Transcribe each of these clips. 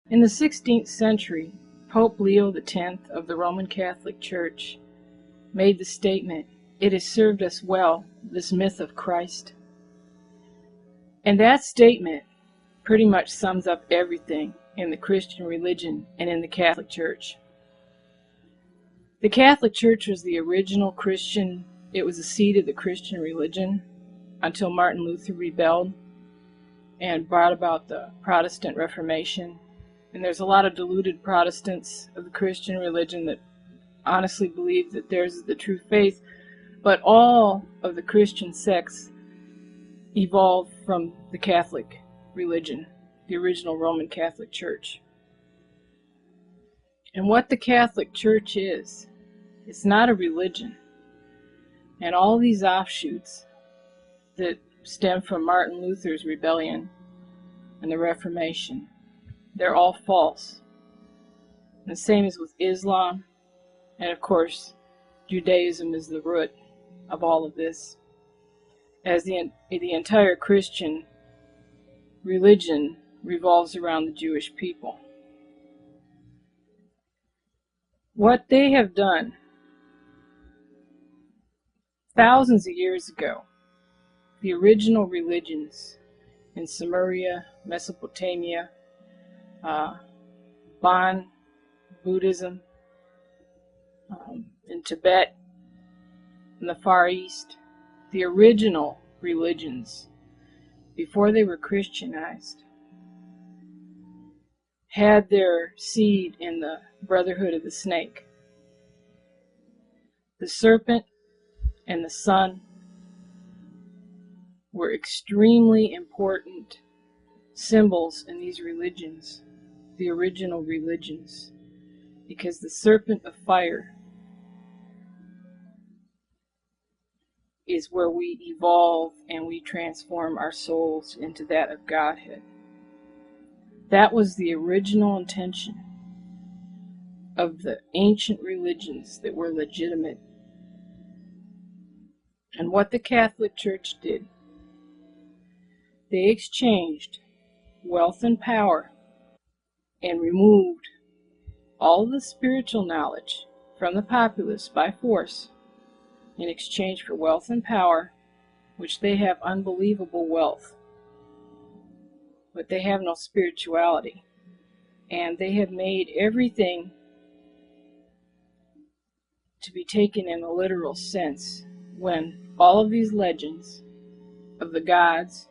In the 16th century, Pope Leo X of the Roman Catholic Church made the statement, "It has served us well, this myth of Christ." And that statement pretty much sums up everything in the Christian religion and in the Catholic Church. The Catholic Church was the original Christian, it was the seat of the Christian religion until Martin Luther rebelled and brought about the Protestant Reformation. And there's a lot of deluded Protestants of the Christian religion that honestly believe that theirs is the true faith, but all of the Christian sects evolved from the Catholic religion, the original Roman Catholic Church. And what the Catholic Church is, it's not a religion. And all these offshoots that stem from Martin Luther's rebellion and the Reformation, they're all false. And the same is with Islam, and of course, Judaism is the root of all of this, as the entire Christian religion revolves around the Jewish people. What they have done thousands of years ago, the original religions in Sumeria, Mesopotamia, Bon, Buddhism, in Tibet, in the Far East, the original religions, before they were Christianized, had their seed in the Brotherhood of the Snake. The serpent and the sun were extremely important symbols in these religions, the original religions, because the serpent of fire is where we evolve and we transform our souls into that of Godhead. That was the original intention of the ancient religions that were legitimate. And what the Catholic Church did, they exchanged wealth and power and removed all the spiritual knowledge from the populace by force in exchange for wealth and power, which they have unbelievable wealth, but they have no spirituality. And they have made everything to be taken in a literal sense, when all of these legends of the gods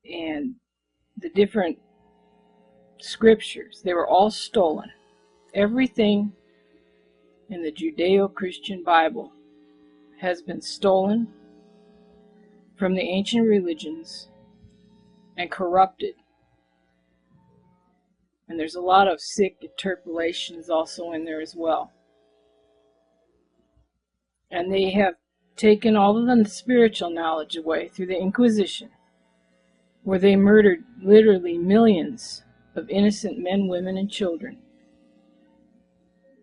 and the different scriptures, they were all stolen. Everything in the Judeo-Christian Bible has been stolen from the ancient religions and corrupted. And there's a lot of sick interpolations also in there as well. And they have taken all of the spiritual knowledge away through the Inquisition, where they murdered literally millions of innocent men, women, and children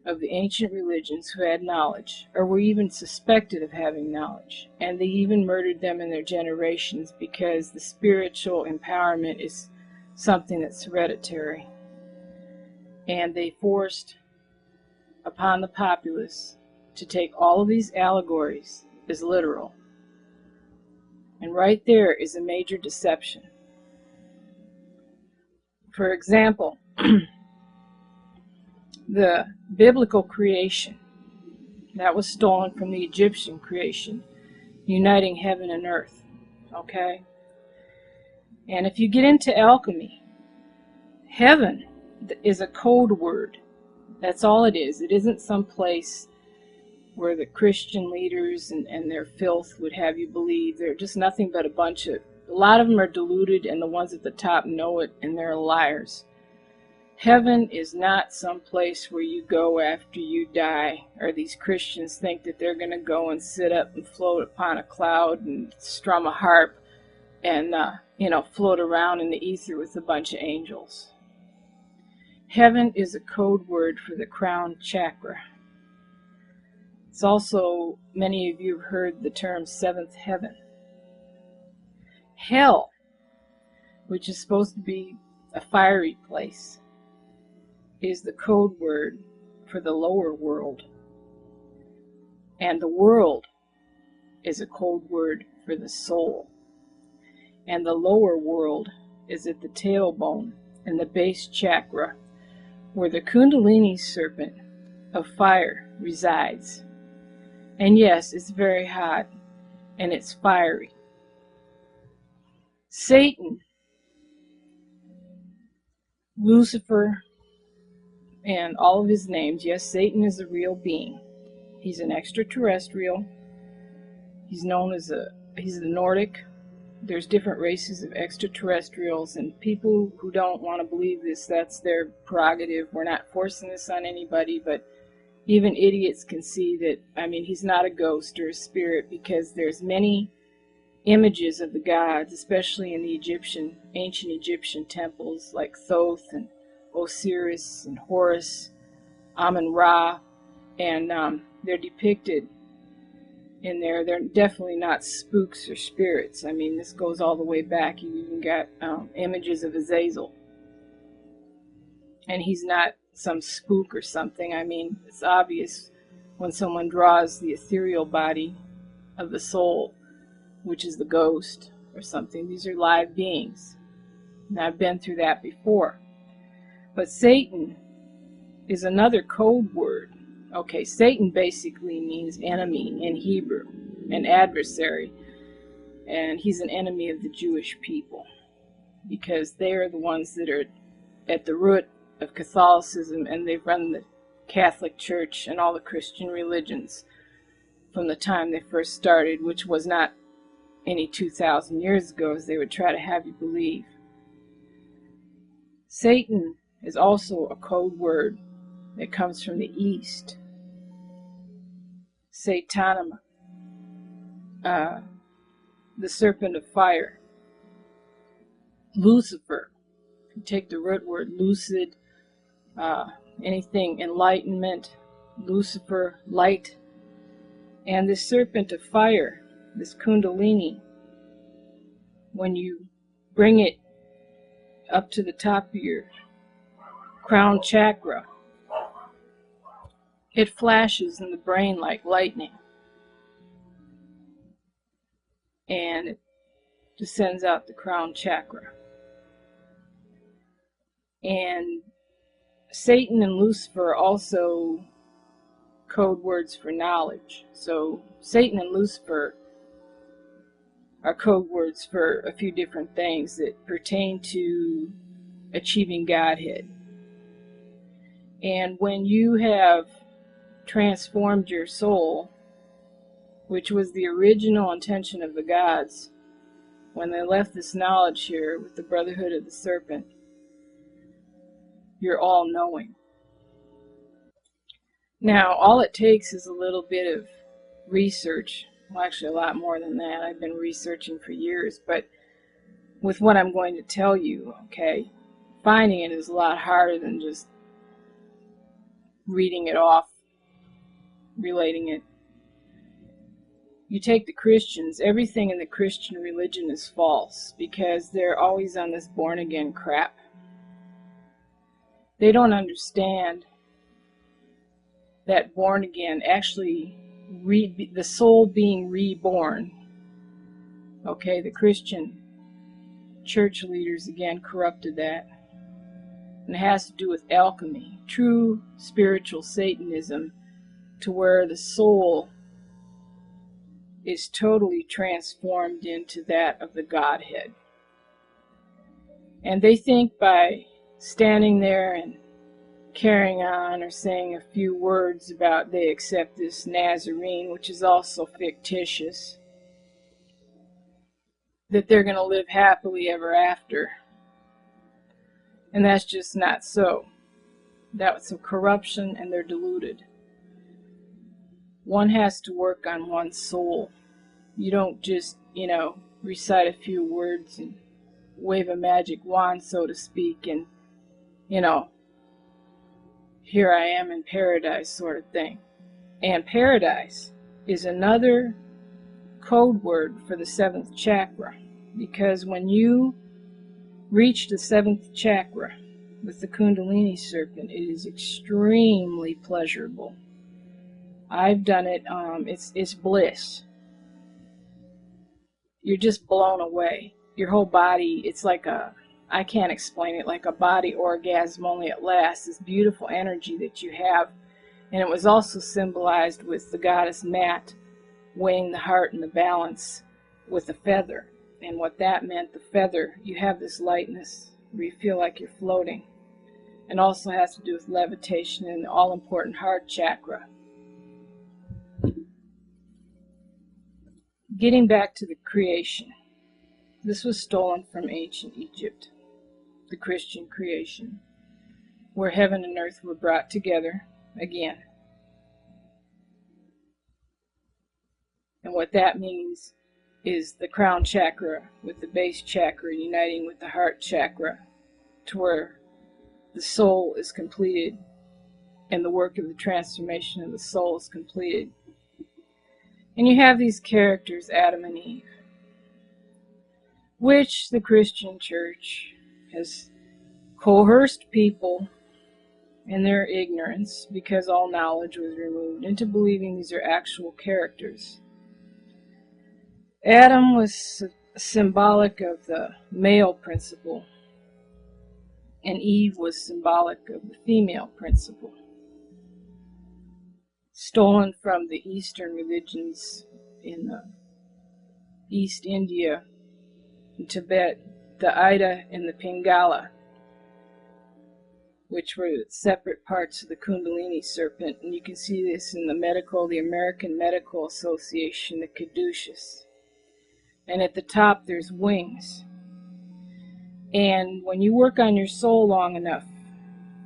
of the ancient religions who had knowledge, or were even suspected of having knowledge. And they even murdered them in their generations, because the spiritual empowerment is something that's hereditary. And they forced upon the populace to take all of these allegories as literal. And right there is a major deception. For example, the biblical creation, that was stolen from the Egyptian creation, uniting heaven and earth. Okay? And if you get into alchemy, heaven is a code word. That's all it is. It isn't some place where the Christian leaders and their filth would have you believe. They're just nothing but a lot of them are deluded, and the ones at the top know it, and they're liars. Heaven is not some place where you go after you die, or these Christians think that they're going to go and sit up and float upon a cloud and strum a harp and, float around in the ether with a bunch of angels. Heaven is a code word for the crown chakra. It's also, many of you have heard the term seventh heaven. Hell which is supposed to be a fiery place, is the code word for the lower world. And the world is a code word for the soul. And the lower world is at the tailbone and the base chakra, where the Kundalini serpent of fire resides. And yes, it's very hot and it's fiery. Satan, Lucifer, and all of his names. Yes, Satan is a real being. He's an extraterrestrial. He's known as he's the Nordic. There's different races of extraterrestrials, and people who don't want to believe this, that's their prerogative. We're not forcing this on anybody, but even idiots can see that, I mean, he's not a ghost or a spirit, because there's many images of the gods, especially in the ancient Egyptian temples, like Thoth and Osiris and Horus, Amun-Ra, and they're depicted in there. They're definitely not spooks or spirits. I mean, this goes all the way back. You even got images of Azazel. And he's not some spook or something. I mean, it's obvious when someone draws the ethereal body of the soul, which is the ghost or something. These are live beings. And I've been through that before. But Satan is another code word. Okay, Satan basically means enemy in Hebrew, an adversary. And he's an enemy of the Jewish people, because they are the ones that are at the root of Catholicism, and they've run the Catholic Church and all the Christian religions from the time they first started, which was not any 2,000 years ago, as they would try to have you believe. Satan is also a code word that comes from the East. Satanama, the serpent of fire. Lucifer, if you take the root word lucid, anything enlightenment, Lucifer, light. And this serpent of fire, this Kundalini, when you bring it up to the top of your crown chakra, it flashes in the brain like lightning, and it descends out the crown chakra. And Satan and Lucifer are also code words for knowledge. So Satan and Lucifer are code words for a few different things that pertain to achieving Godhead. And when you have transformed your soul, which was the original intention of the gods when they left this knowledge here with the Brotherhood of the Serpent, you're all knowing. Now, all it takes is a little bit of research. Well, actually a lot more than that. I've been researching for years, but with what I'm going to tell you, okay, finding it is a lot harder than just reading it off, relating it. You take the Christians, everything in the Christian religion is false, because they're always on this born again crap. They don't understand that born again, actually the soul being reborn. Okay, the Christian church leaders again corrupted that. And it has to do with alchemy, true spiritual Satanism, to where the soul is totally transformed into that of the Godhead. And they think by standing there and carrying on or saying a few words about they accept this Nazarene, which is also fictitious, that they're going to live happily ever after. And that's just not so. That's some corruption, and they're deluded. One has to work on one's soul. You don't just, recite a few words and wave a magic wand, so to speak, and, here I am in paradise sort of thing. And paradise is another code word for the seventh chakra, because when you reach the 7th chakra with the Kundalini serpent, it is extremely pleasurable. I've done it. It's bliss. You're just blown away. Your whole body, it's like I can't explain it, like a body orgasm, only it lasts. This beautiful energy that you have. And it was also symbolized with the goddess Mat weighing the heart and the balance with a feather. And what that meant, the feather, you have this lightness where you feel like you're floating. And also has to do with levitation and the all-important heart chakra. Getting back to the creation. This was stolen from ancient Egypt, the Christian creation, where heaven and earth were brought together again. And what that means is the crown chakra with the base chakra uniting with the heart chakra to where the soul is completed and the work of the transformation of the soul is completed. And you have these characters, Adam and Eve, which the Christian church has coerced people in their ignorance, because all knowledge was removed, into believing these are actual characters. Adam was symbolic of the male principle, and Eve was symbolic of the female principle. Stolen from the Eastern religions in the East India, in Tibet, the Ida and the Pingala, which were separate parts of the Kundalini serpent. And you can see this in the American Medical Association, the caduceus. And at the top there's wings. And when you work on your soul long enough,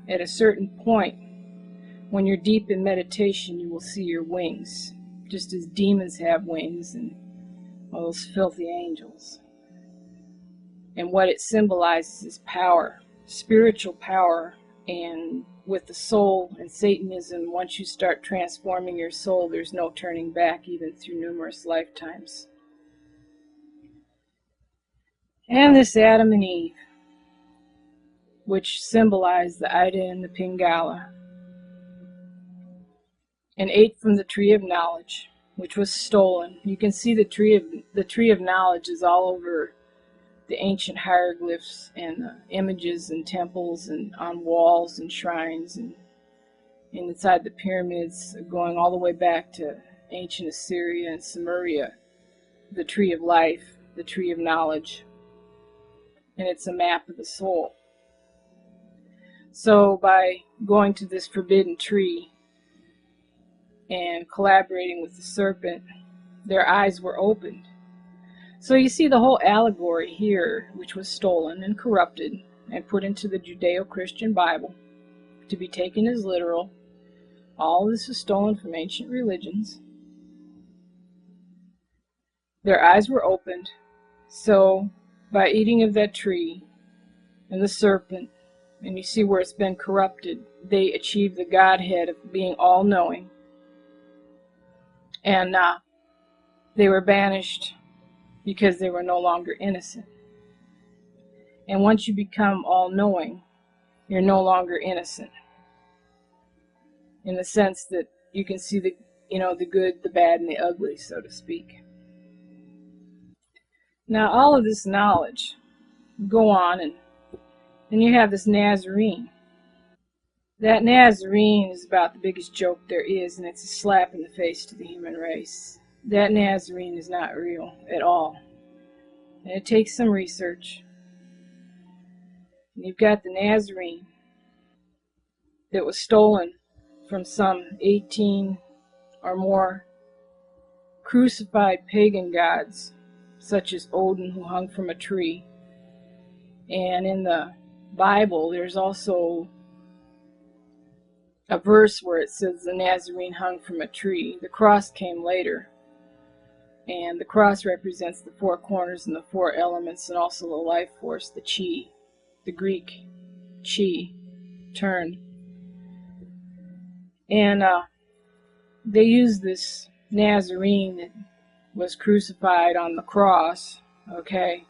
at a certain point, when you're deep in meditation, you will see your wings, just as demons have wings and all those filthy angels. And what it symbolizes is power, spiritual power. And with the soul and Satanism, once you start transforming your soul, there's no turning back, even through numerous lifetimes. And this Adam and Eve, which symbolize the Ida and the Pingala, and ate from the tree of knowledge, which was stolen. You can see the tree of knowledge is all over the ancient hieroglyphs and the images and temples and on walls and shrines and inside the pyramids, going all the way back to ancient Assyria and Sumeria. The tree of life, the tree of knowledge, and it's a map of the soul. So by going to this forbidden tree and collaborating with the serpent, their eyes were opened. So you see the whole allegory here, which was stolen and corrupted and put into the Judeo-Christian Bible to be taken as literal. All of this was stolen from ancient religions. Their eyes were opened. So by eating of that tree and the serpent, and you see where it's been corrupted, they achieved the Godhead of being all-knowing. And they were banished because they were no longer innocent. And once you become all-knowing, you're no longer innocent. In the sense that you can see the good, the bad, and the ugly, so to speak. Now, all of this knowledge, go on, and then you have this Nazarene. That Nazarene is about the biggest joke there is, and it's a slap in the face to the human race. That Nazarene is not real at all. And it takes some research. And you've got the Nazarene that was stolen from some 18 or more crucified pagan gods, such as Odin, who hung from a tree. And in the Bible, there's also a verse where it says the Nazarene hung from a tree. The cross came later. And the cross represents the four corners and the four elements, and also the life force, the chi, the Greek chi, turn. And they used this Nazarene that was crucified on the cross, okay,